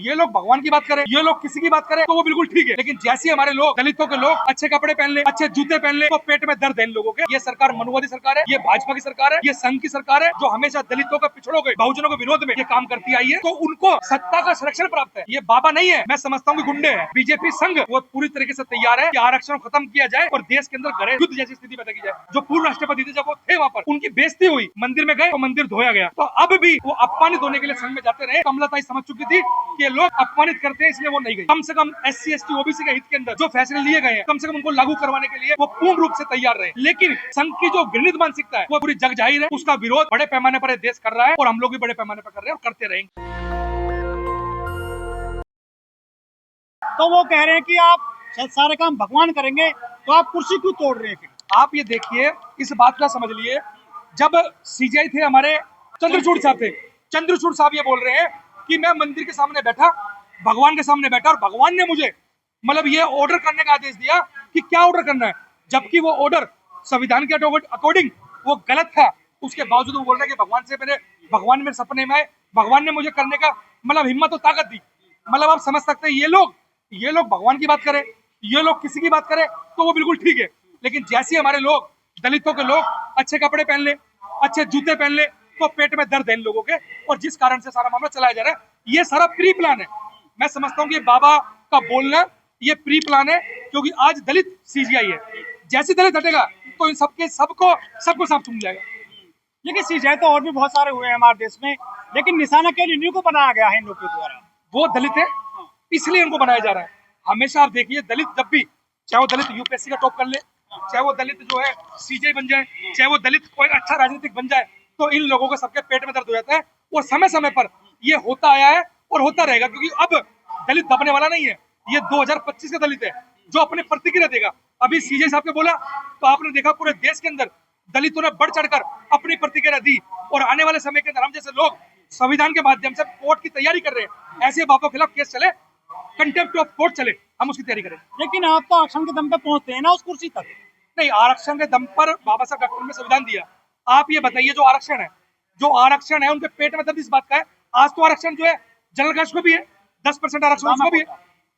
ये लोग भगवान की बात करें, ये लोग किसी की बात करें तो वो बिल्कुल ठीक है, लेकिन जैसे हमारे लोग, दलितों के लोग अच्छे कपड़े पहन ले, अच्छे जूते पहन ले, तो पेट में दर्द है इन लोगों के। ये सरकार मनुवादी सरकार है, ये भाजपा की सरकार है, ये संघ की सरकार है, जो हमेशा दलितों के, पिछड़ों के, बहुजनों के विरोध में ये काम करती आई है। तो उनको सत्ता का संरक्षण प्राप्त है। ये बाबा नहीं है, मैं समझता हूँ कि गुंडे हैं। बीजेपी संघ वो पूरी तरीके से तैयार है कि आरक्षण खत्म किया जाए और देश के अंदर गृह युद्ध जैसी स्थिति पैदा की जाए। जो पूर्व राष्ट्रपति थे, जब वो थे वहाँ पर, उनकी बेइज्जती हुई, मंदिर में गए तो मंदिर धोया गया। तो अब भी वो अपमानित होने के लिए संघ में जाते रहे। कमलताई समझ चुकी थी कि लोग अपमानित करते हैं, इसलिए वो नहीं गई। कम से कम SC ST OBC के हित के अंदर जो फैसले लिए गए हैं, कम से कम उनको लागू करवाने के लिए वो पूर्ण रूप से तैयार रहे। लेकिन संघ की जो घृणित मानसिकता है वो पूरी जग जाहिर है। उसका विरोध बड़े पैमाने पर देश कर रहा है और हम लोग भी बड़े पैमाने पर कर रहे हैं और करते रहेंगे। तो वो कह रहे हैं कि आप सारे काम भगवान करेंगे, तो आप कुर्सी क्यों तोड़ रहे हैं फिर? आप ये देखिए, इस बात का समझ लिए, जब CJI थे हमारे चंद्रचूड़ साहब थे, चंद्रचूड़ साहब ये बोल रहे हैं कि मैं मंदिर के सामने बैठा, भगवान के सामने बैठा और भगवान ने मुझे मतलब ये ऑर्डर करने का आदेश दिया कि क्या ऑर्डर करना है, जबकि वो ऑर्डर संविधान के अकॉर्डिंग वो गलत था। उसके बावजूद वो बोल रहे हैं कि भगवान मेरे सपने में आए, भगवान ने मुझे करने का मतलब हिम्मत और ताकत दी। मतलब आप समझ सकते हैं, ये लोग भगवान की बात करें, ये लोग किसी की बात करें तो वो बिल्कुल ठीक है, लेकिन जैसे हमारे लोग, दलितों के लोग अच्छे कपड़े पहन ले, अच्छे जूते पहन ले, तो पेट में दर्द है इन लोगों के। और जिस कारण से सारा मामला चलाया जा रहा है, ये सारा प्री प्लान है। मैं समझता हूँ कि बाबा का बोलना ये प्री प्लान है, क्योंकि आज दलित CJI है। जैसे दलित हटेगा तो इन सबको साफ सुन जाएगा। लेकिन CJI तो और भी बहुत सारे हुए हैं हमारे देश में, लेकिन निशाना केवल इन्हीं को बनाया गया है इन लोगों के द्वारा। वो दलित है, इसलिए उनको बनाया जा रहा है। हमेशा आप देखिए, दलित जब भी, चाहे वो दलित UPSC का टॉप कर ले, चाहे वो दलित जो है CJI बन जाए, चाहे वो दलित कोई अच्छा राजनीतिक बन जाए, तो इन लोगों के सबके पेट में दर्द हो जाता है। और समय समय पर ये होता आया है और होता रहेगा, क्योंकि अब दलित दबने वाला नहीं है। ये 2025 का दलित है जो अपनी प्रतिक्रिया देगा। अभी CJI साहब ने बोला तो आपने देखा पूरे देश के अंदर दलितों ने बढ़ चढ़कर अपनी प्रतिक्रिया दी। और आने वाले समय के अंदर हम जैसे लोग संविधान के माध्यम से कोर्ट की तैयारी कर रहे हैं। ऐसे बापों के खिलाफ केस चले, कंटेम्प्ट ऑफ कोर्ट चले, हम उसकी तैयारी करें। लेकिन आप तो आरक्षण के दम पे पहुंचते हैं ना उस कुर्सी तक। नहीं, आरक्षण के दम पर बाबा साहब डॉक्टर ने संविधान दिया। आप ये बताइए, जो आरक्षण है उनके पेट में दर्द इस बात का है। आज तो आरक्षण जो है जनरल कास्ट को भी है, 10% आरक्षण उसको भी है,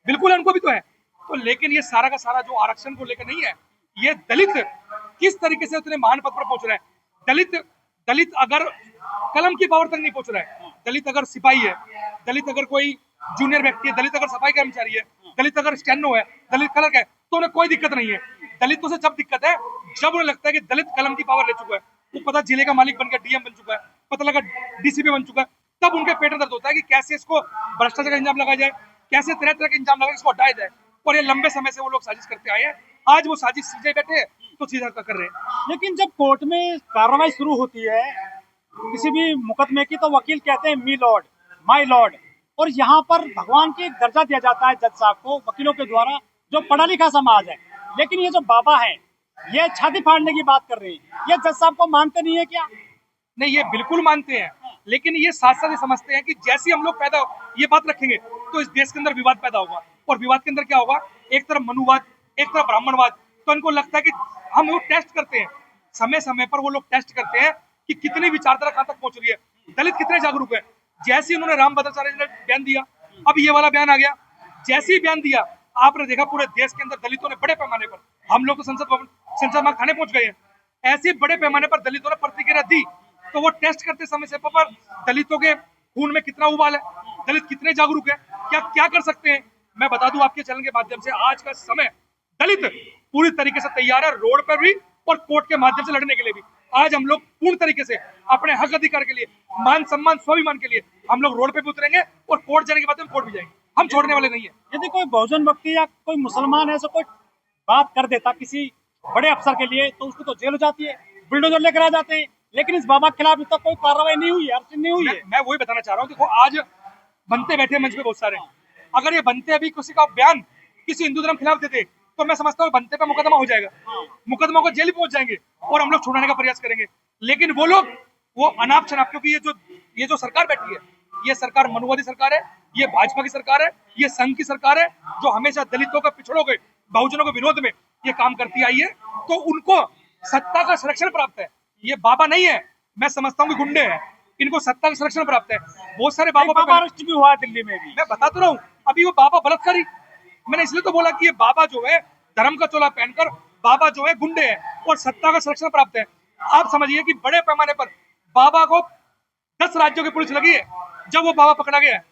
बिल्कुल है, उनको भी तो है। तो लेकिन ये सारा का सारा जो आरक्षण को लेकर नहीं है, ये दलित किस तरीके से उतने महान पद पर पहुंच रहा है। दलित अगर कलम की पावर तक नहीं पहुंच रहा है, दलित अगर सिपाही है, दलित अगर कोई जूनियर व्यक्ति है, दलित अगर सफाई कर्मचारी है, दलित अगर स्टेनो है, दलित क्लर्क है, तो उन्हें कोई दिक्कत नहीं है। दलितों से जब दिक्कत है, जब उन्हें लगता है कि दलित कलम की पावर ले चुका है, वो पता जिले का मालिक बन गया, DM बन चुका है, पता लगा DCP बन चुका है, तब उनके पेट में दर्द होता है कि कैसे इसको भ्रष्टाचार का इंजाम लगाया जाए, कैसे तरह तरह के इंजाम लगा इसको हटाया जाए। और ये लंबे समय से वो लोग साजिश करते आए हैं। आज वो साजिश CJI बैठे हैं तो सीधा कर रहे हैं। लेकिन जब कोर्ट में कार्रवाई शुरू होती है किसी भी मुकदमे की, तो वकील कहते हैं मी लॉर्ड, माई लॉर्ड, और यहाँ पर भगवान की दर्जा दिया जाता है जज साहब को वकीलों के द्वारा, जो पढ़ा लिखा समाज है। लेकिन ये जो बाबा है, ये छाती फाड़ने की बात कर रहे हैं, ये जज साहब को मानते नहीं है क्या? नहीं, ये बिल्कुल मानते हैं, लेकिन ये साथ साथ ये समझते हैं कि जैसे हम लोग ये बात रखेंगे तो इस देश के अंदर विवाद पैदा होगा। और विवाद के अंदर क्या होगा, एक तरफ मनुवाद, एक तरफ ब्राह्मणवाद। तो इनको लगता है कि हम वो टेस्ट करते हैं, समय समय पर वो लोग टेस्ट करते हैं कि कितनी विचारधारा कहां तक पहुंच रही है, दलित कितने जागरूक है। जैसे उन्होंने राम भद्राचार्य ने बयान दिया, अब ये वाला बयान आ गया। जैसे ही बयान दिया, आपने देखा पूरे देश के अंदर दलितों ने बड़े पैमाने पर, हम लोग तो संसद में खाने पहुंच गए हैं, ऐसे बड़े पैमाने पर दलितों ने प्रतिक्रिया दी। तो वो टेस्ट करते समय से पर दलितों के खून में कितना उबाल है, दलित कितने जागरूक है, क्या कर सकते हैं। मैं बता दूं आपके चैनल के माध्यम से, आज का समय दलित पूरी तरीके से तैयार है, रोड पर भी और कोर्ट के माध्यम से लड़ने के लिए भी। आज हम लोग पूर्ण तरीके से अपने हक अधिकार के लिए, मान सम्मान स्वाभिमान के लिए हम लोग रोड पे भी उतरेंगे और कोर्ट जाने के बाद हम कोर्ट भी जाएंगे। हम छोड़ने वाले नहीं है। यदि कोई बहुजन व्यक्ति या कोई मुसलमान ऐसा कोई बात कर देता किसी बड़े अफसर के लिए, तो उसको तो जेल हो जाती है, बुलडोजर लेकर आ जाते हैं। लेकिन इस बाबा के खिलाफ अभी तक कोई कार्रवाई नहीं हुई है, अरेस्ट नहीं हुई है। मैं वही बताना चाह रहा हूँ। देखो, आज बनते बैठे मंच पे बहुत सारे, अगर ये बनते अभी किसी का बयान किसी हिंदू धर्म खिलाफ देते, तो मैं समझता हूँ बनते पे मुकदमा हो जाएगा, मुकदमा को जेल पहुंच जाएंगे और हम लोग छुड़ाने का प्रयास करेंगे। लेकिन वो लोग वो अनाप शनाप, क्योंकि ये जो सरकार बैठी है, ये सरकार मनुवादी सरकार है, ये भाजपा की सरकार है, ये संघ की सरकार है, जो हमेशा दलितों के, पिछड़ों के, बहुजनों के विरोध में ये काम करती आई है। तो उनको सत्ता का संरक्षण प्राप्त है। ये बाबा नहीं है, मैं समझता हूँ कि गुंडे हैं, इनको सत्ता का संरक्षण प्राप्त है। बहुत सारे एक बाबा बाबा अरेस्ट भी हुआ है दिल्ली में भी। मैं बता तो रहा हूँ, अभी वो बाबा बलात्कारी, मैंने इसलिए तो बोला कि ये बाबा जो है धर्म का चोला पहनकर बाबा जो है गुंडे है और सत्ता का संरक्षण प्राप्त है। आप समझिए कि बड़े पैमाने पर बाबा को 10 राज्यों की पुलिस लगी है जब वो बाबा पकड़ा गया है,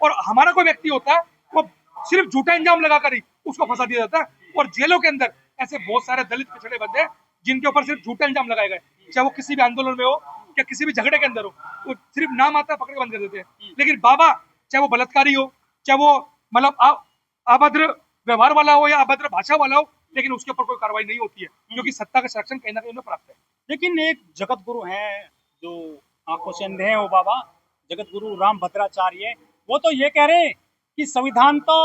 और हमारा कोई व्यक्ति होता है वो सिर्फ झूठा इंजाम लगाकर ही उसको फंसा दिया जाता है। और जेलों के अंदर ऐसे बहुत सारे दलित पिछड़े बंदे हैं जिनके ऊपर सिर्फ झूठा इंजाम लगाए गए, चाहे वो किसी भी आंदोलन में हो या किसी भी झगड़े के अंदर हो, वो सिर्फ नाम आता है पकड़ के बंद कर देते हैं। लेकिन बाबा चाहे वो बलात्कारी हो, चाहे वो मतलब अभद्र व्यवहार वाला हो या अभद्र भाषा वाला हो, लेकिन उसके ऊपर कोई कार्रवाई नहीं होती है क्योंकि सत्ता का संरक्षण कहीं ना कहीं उन्हें प्राप्त है। लेकिन एक जगत गुरु हैं जो आंखों से अंधे हैं, वो बाबा जगत गुरु राम भद्राचार्य, वो तो ये कह रहे हैं कि संविधान तो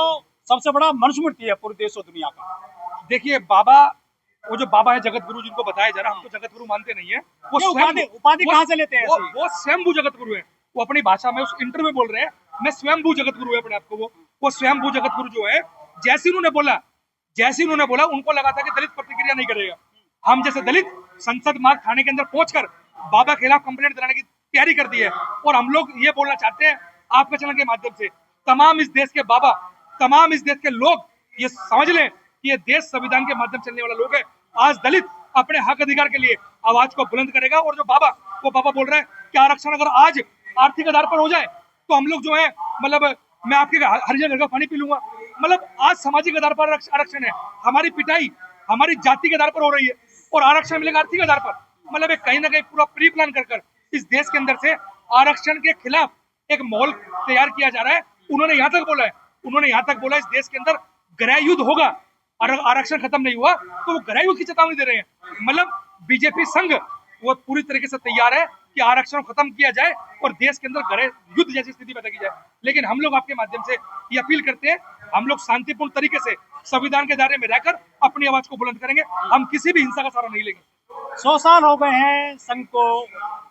सबसे बड़ा मनुस्मृति है पूरे देश और दुनिया का। देखिए बाबा, वो जो बाबा है जगत गुरु जिनको बताया जा रहा है, हम तो जगत गुरु मानते नहीं है। वो उपाधि कहाँ से लेते हैं? वो स्वयंभू जगत गुरु है। वो अपनी भाषा में उस इंटरव्यू में बोल रहे हैं मैं स्वयंभू जगत गुरु है अपने आप को। वो स्वयंभू जगत गुरु जो है, जैसे उन्होंने बोला उनको लगा था कि दलित प्रतिक्रिया नहीं करेगा। हम जैसे दलित संसद मार्ग थाने के अंदर पहुंचकर बाबा के खिलाफ कंप्लेंट दिलाने की तैयारी कर दी है। और हम लोग ये बोलना चाहते हैं आपके चैनल के माध्यम से, तमाम इस देश के बाबा, तमाम इस देश के लोग ये समझ लें कि ये देश संविधान के माध्यम से चलने वाला लोग है। आज दलित अपने हक अधिकार के लिए आवाज को बुलंद करेगा। और जो बाबा, वो बाबा बोल रहे हैं कि आरक्षण अगर आज आर्थिक आधार पर हो जाए तो हम लोग जो है मतलब मैं आपके हरिजन घर का पानी पी लूंगा। मतलब आज सामाजिक आधार पर आरक्षण है, हमारी पिटाई हमारी जाति के आधार पर हो रही है और आरक्षण मिलेगा आर्थिक आधार पर। मतलब एक कहीं ना कहीं पूरा प्री प्लान कर इस देश के अंदर से आरक्षण के खिलाफ एक माहौल तैयार किया जा रहा है। उन्होंने यहाँ तक बोला इस देश के अंदर गृह युद्ध होगा, आरक्षण खत्म नहीं हुआ तो वो गृह युद्ध की चेतावनी दे रहे हैं। मतलब बीजेपी संघ वो पूरी तरीके से तैयार है कि आरक्षण खत्म किया जाए और देश के अंदर गृह युद्ध जैसी स्थिति पैदा की जाए। लेकिन हम लोग आपके माध्यम से ये अपील करते हैं, हम लोग शांतिपूर्ण तरीके से संविधान के दायरे में रहकर अपनी आवाज को बुलंद करेंगे। हम किसी भी हिंसा का सहारा नहीं लेंगे। 100 साल हो गए हैं संघ को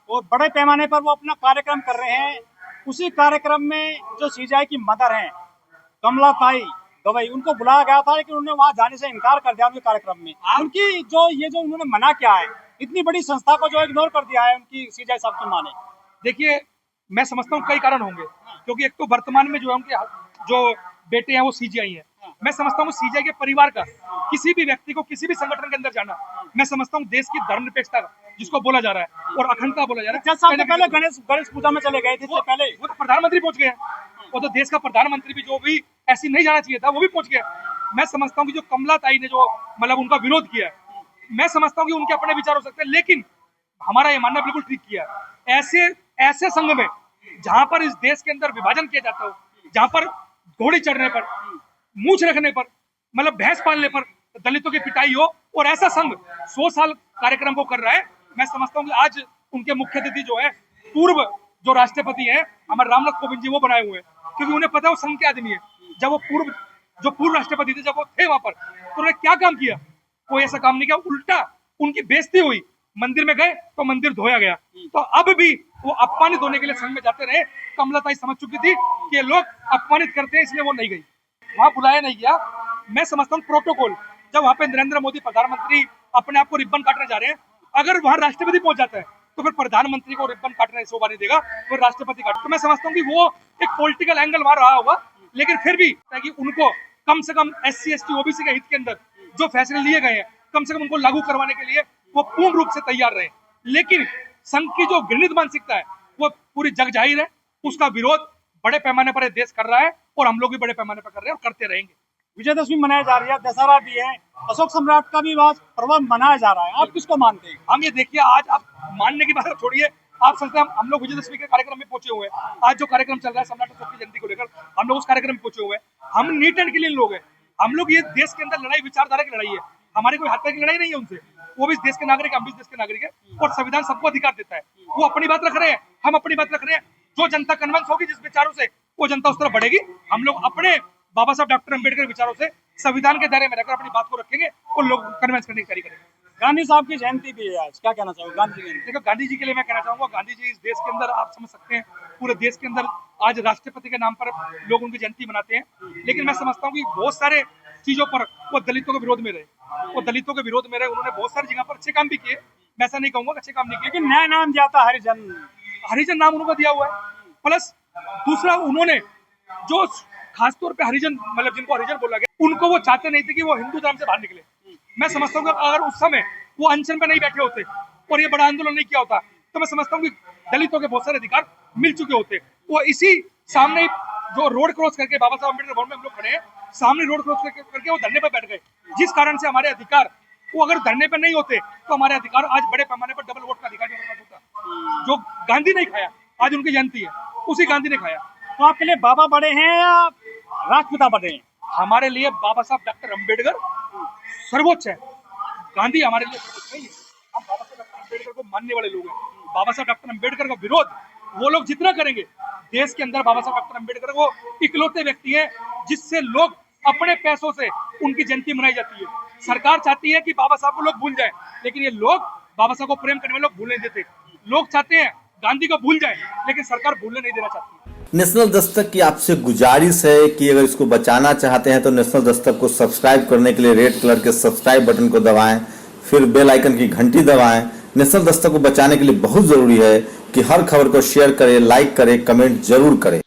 और बड़े पैमाने पर वो अपना कार्यक्रम कर रहे हैं। उसी कार्यक्रम में जो सीजाई की मदर हैं कमलाताई गवई, उनको बुलाया गया था लेकिन उन्होंने वहां जाने से इनकार कर दिया उनके कार्यक्रम में। उनकी जो उन्होंने मना किया है, इतनी बड़ी संस्था को जो इग्नोर कर दिया है उनकी सीजाई साहब की मां ने। देखिए मैं समझता हूँ कई कारण होंगे, क्योंकि एक तो वर्तमान में जो है उनके जो बेटे हैं वो सीजीआई है। मैं समझता हूँ सीजीआई के परिवार का किसी भी व्यक्ति को किसी भी संगठन के अंदर जाना, मैं समझता हूँ देश की धर्मनिरपेक्षता जिसको बोला जा रहा है और अखंडता बोला जा रहा है। 10 साल पहले गणेश पूजा में चले गए थे, इससे पहले वो तो प्रधानमंत्री पहुंच गए, वो तो देश का प्रधानमंत्री भी जो भी ऐसी नहीं जाना चाहिए था वो भी पहुंच गया। मैं समझता हूँ कि जो कमलाताई ने जो मतलब उनका विरोध किया, मैं समझता हूँ कि उनके अपने विचार हो सकते हैं, लेकिन हमारा ये मानना बिल्कुल ठीक किया। ऐसे संघ में जहां पर इस देश के अंदर विभाजन किया जाता हो, जहां पर घोड़ी चढ़ने पर, मूछ रखने पर, मतलब भैंस पालने पर दलितों की पिटाई हो, और ऐसा संघ 100 साल कार्यक्रम को कर रहा है। मैं समझता हूँ कि आज उनके मुख्य अतिथि जो है पूर्व जो राष्ट्रपति है हमारे रामनाथ कोविंद जी, वो बनाए हुए हैं, क्योंकि उन्हें पता है वो संघ के आदमी है। जब वो पूर्व राष्ट्रपति थे, जब वो थे वहां पर, तो उन्होंने क्या काम किया? कोई ऐसा काम नहीं किया, उल्टा उनकी बेइज्जती हुई। मंदिर में गए तो मंदिर धोया गया। तो अब भी वो अपमानित होने के लिए संघ में जाते रहे। कमलाताई समझ चुकी थी कि लोग अपमानित करते हैं, इसलिए वो नहीं गई, वहां बुलाया नहीं गया। मैं समझता हूँ प्रोटोकॉल, जब वहां पे नरेंद्र मोदी प्रधानमंत्री अपने आप को रिबन काटने जा रहे हैं, अगर वहां राष्ट्रपति पहुंच जाता है तो फिर प्रधानमंत्री को रिबन काटने शोभा नहीं देगा, फिर राष्ट्रपति काट। तो मैं समझता हूँ कि वो एक पॉलिटिकल एंगल वहां रहा होगा, लेकिन फिर भी ताकि उनको कम से कम SC ST OBC के हित के अंदर जो फैसले लिए गए हैं कम से कम उनको लागू करवाने के लिए वो पूर्ण रूप से तैयार रहे। लेकिन संघ की जो घृणित मानसिकता है वो पूरी जग जाहिर है, उसका विरोध बड़े पैमाने पर देश कर रहा है और हम लोग भी बड़े पैमाने पर कर रहे हैं और करते रहेंगे। विजयदशमी मनाई जा रही है, दशहरा भी है, अशोक सम्राट का भी पर्व मनाया जा रहा है, आप किसको मानते हैं? हम ये देखिए, आज आप मानने की बात छोड़िए, आप सोचते हैं हम लोग विजयदशमी के कार्यक्रम में पहुंचे हुए हैं। आज जो कार्यक्रम चल रहा है सम्राट अशोक की जयंती को लेकर, हम लोग उस कार्यक्रम में पहुंचे हुए हैं। हम नीट एंड क्लीन लोग हैं, हम लोग ये देश के अंदर लड़ाई विचारधारा की लड़ाई है, हमारी कोई हत्या की लड़ाई नहीं है उनसे। वो भी इस देश के नागरिक, हम भी इस देश के नागरिक है और संविधान सबको अधिकार देता है। वो अपनी बात रख रहे हैं, हम अपनी बात रख रहे हैं। जो जनता कन्विंस होगी जिस विचारों से, वो जनता उस तरफ बढ़ेगी। हम लोग अपने बाबा साहब डॉक्टर अम्बेडकर विचारों से संविधान के दायरे में रहकर अपनी बात को रखेंगे और लोग कन्विंस करने की तैयारी करेंगे। गांधी साहब की जयंती भी है आज, क्या कहना चाहोगे गांधी जी? देखो, गांधी जी के लिए मैं कहना चाहूंगा, गांधी जी इस देश के अंदर आप समझ सकते हैं, पूरे देश के अंदर आज राष्ट्रपति के नाम पर लोग उनकी जयंती मनाते हैं। लेकिन मैं समझता हूँ कि बहुत सारे चीजों पर वो दलितों के विरोध में रहे, उन्होंने बहुत सारी जगह पर अच्छे काम भी किए, मैं ऐसा नहीं कहूंगा अच्छे काम नहीं किए। लेकिन नया नाम दिया था हरिजन, हरिजन नाम उनको दिया हुआ है। प्लस दूसरा, उन्होंने जो खासतौर पे हरिजन, मतलब जिनको हरिजन बोला गया, उनको वो चाहते नहीं थे कि वो हिंदू धर्म से बाहर निकले। मैं समझता हूँ कि अगर उस समय वो अनशन पे नहीं बैठे होते और ये बड़ा आंदोलन नहीं किया होता, तो मैं समझता हूँ कि दलितों के बहुत सारे अधिकार मिल चुके होते। वो इसी सामने जो रोड क्रॉस करके बाबा साहब अम्बेडकर भवन में हम लोग खड़े हैं, सामने रोड क्रॉस करके वो धरने पर बैठ गए, जिस कारण से हमारे अधिकार, वो अगर धरने पर नहीं होते तो हमारे अधिकार आज बड़े पैमाने पर डबल वोट का अधिकार हमारे पास होता। जो गांधी ने खाया, आज उनकी जयंती है, उसी गांधी ने खाया। तो आपके लिए बाबा बड़े हैं या राष्ट्रपिता बड़े हैं? हमारे लिए बाबा साहब डॉक्टर अम्बेडकर सर्वोच्च है, गांधी हमारे लिए सर्वोच्च नहीं है। हम बाबा साहब डॉक्टर अम्बेडकर को मानने वाले लोग हैं। बाबा साहब डॉक्टर अम्बेडकर का विरोध वो लोग जितना करेंगे, देश के अंदर बाबा साहब डॉक्टर अम्बेडकर वो इकलौते व्यक्ति हैं जिससे लोग अपने पैसों से उनकी जयंती मनाई जाती है। सरकार चाहती है कि बाबा साहब को लोग भूल जाएं, लेकिन ये लोग बाबा साहब को प्रेम करने वाले लोग भूलने नहीं देते। लोग चाहते हैं गांधी को भूल जाए, लेकिन सरकार भूलने नहीं देना चाहती। नेशनल दस्तक की आपसे गुजारिश है कि अगर इसको बचाना चाहते हैं तो नेशनल दस्तक को सब्सक्राइब करने के लिए रेड कलर के सब्सक्राइब बटन को दबाएं, फिर बेल आइकन की घंटी दबाएं। नेशनल दस्तक को बचाने के लिए बहुत जरूरी है कि हर खबर को शेयर करें, लाइक करें, कमेंट जरूर करें।